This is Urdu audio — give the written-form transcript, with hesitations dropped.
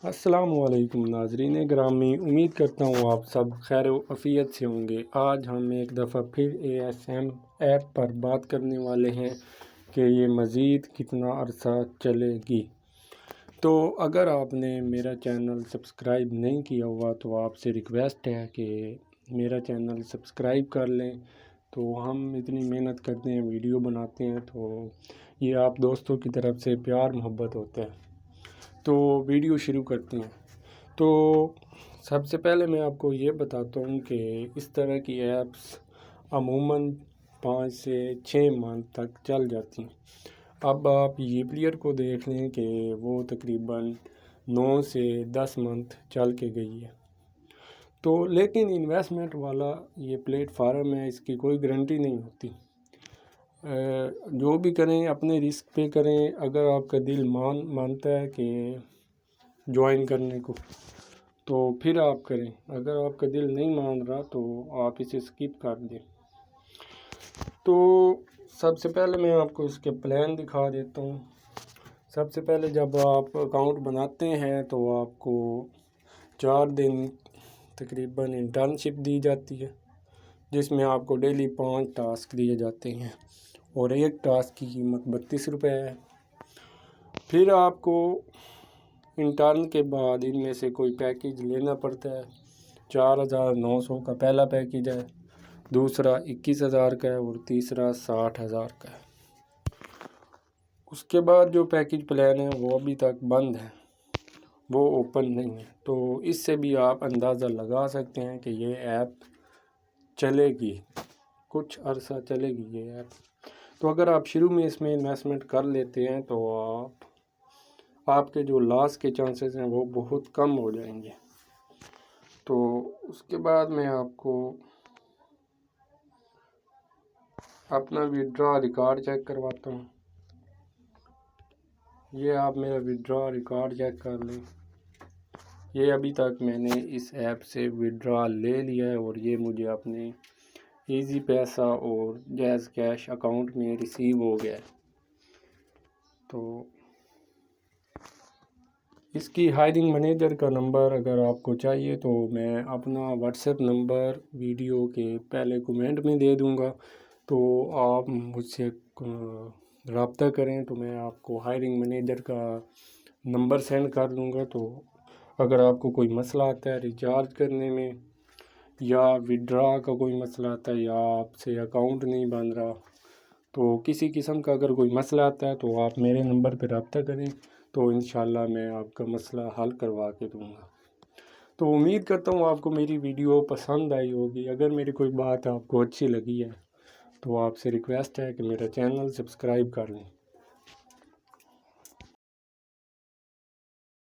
السلام علیکم ناظرین گرامی، امید کرتا ہوں آپ سب خیر و عافیت سے ہوں گے۔ آج ہم ایک دفعہ پھر ASM ایپ پر بات کرنے والے ہیں کہ یہ مزید کتنا عرصہ چلے گی۔ تو اگر آپ نے میرا چینل سبسکرائب نہیں کیا ہوا تو آپ سے ریکویسٹ ہے کہ میرا چینل سبسکرائب کر لیں۔ تو ہم اتنی محنت کرتے ہیں، ویڈیو بناتے ہیں، تو یہ آپ دوستوں کی طرف سے پیار محبت ہوتا ہے۔ تو ویڈیو شروع کرتے ہیں۔ تو سب سے پہلے میں آپ کو یہ بتاتا ہوں کہ اس طرح کی ایپس عموماً 5 سے 6 منتھ تک چل جاتی ہیں۔ اب آپ یہ پلیئر کو دیکھ لیں کہ وہ تقریباً 9 سے 10 منتھ چل کے گئی ہے۔ تو لیکن انویسٹمنٹ والا یہ پلیٹ فارم ہے، اس کی کوئی گارنٹی نہیں ہوتی۔ جو بھی کریں اپنے رسک پہ کریں۔ اگر آپ کا دل مانتا ہے کہ جوائن کرنے کو تو پھر آپ کریں، اگر آپ کا دل نہیں مان رہا تو آپ اسے سکپ کر دیں۔ تو سب سے پہلے میں آپ کو اس کے پلان دکھا دیتا ہوں۔ سب سے پہلے جب آپ اکاؤنٹ بناتے ہیں تو آپ کو 4 دن تقریباً انٹرنشپ دی جاتی ہے، جس میں آپ کو ڈیلی 5 ٹاسک دیے جاتے ہیں اور ایک ٹاسک کی قیمت 32 روپے ہے۔ پھر آپ کو انٹرن کے بعد ان میں سے کوئی پیکیج لینا پڑتا ہے۔ 4900 کا پہلا پیکیج ہے، دوسرا 21,000 کا ہے اور تیسرا 60,000 کا ہے۔ اس کے بعد جو پیکیج پلان ہے وہ ابھی تک بند ہے، وہ اوپن نہیں ہے۔ تو اس سے بھی آپ اندازہ لگا سکتے ہیں کہ یہ ایپ چلے گی، کچھ عرصہ چلے گی یہ ایپ۔ تو اگر آپ شروع میں اس میں انویسٹمنٹ کر لیتے ہیں تو آپ کے جو لاس کے چانسز ہیں وہ بہت کم ہو جائیں گے۔ تو اس کے بعد میں آپ کو اپنا وِڈرا ریکارڈ چیک کرواتا ہوں۔ یہ آپ میرا وِڈرا ریکارڈ چیک کر لیں۔ یہ ابھی تک میں نے اس ایپ سے وِڈرا لے لیا ہے اور یہ مجھے اپنے ایزی پیسہ اور جیز کیش اکاؤنٹ میں ریسیو ہو گیا ہے۔ تو اس کی ہائرنگ مینیجر کا نمبر اگر آپ کو چاہیے تو میں اپنا واٹس ایپ نمبر ویڈیو کے پہلے کومنٹ میں دے دوں گا، تو آپ مجھ سے رابطہ کریں تو میں آپ کو ہائرنگ مینیجر کا نمبر سینڈ کر دوں گا۔ تو اگر آپ کو کوئی مسئلہ آتا ہے ریچارج کرنے میں یا وِڈرا کا کوئی مسئلہ آتا ہے یا آپ سے اکاؤنٹ نہیں بن رہا، تو کسی قسم کا اگر کوئی مسئلہ آتا ہے تو آپ میرے نمبر پہ رابطہ کریں، تو انشاءاللہ میں آپ کا مسئلہ حل کروا کے دوں گا۔ تو امید کرتا ہوں آپ کو میری ویڈیو پسند آئی ہوگی۔ اگر میری کوئی بات آپ کو اچھی لگی ہے تو آپ سے ریکویسٹ ہے کہ میرا چینل سبسکرائب کر لیں۔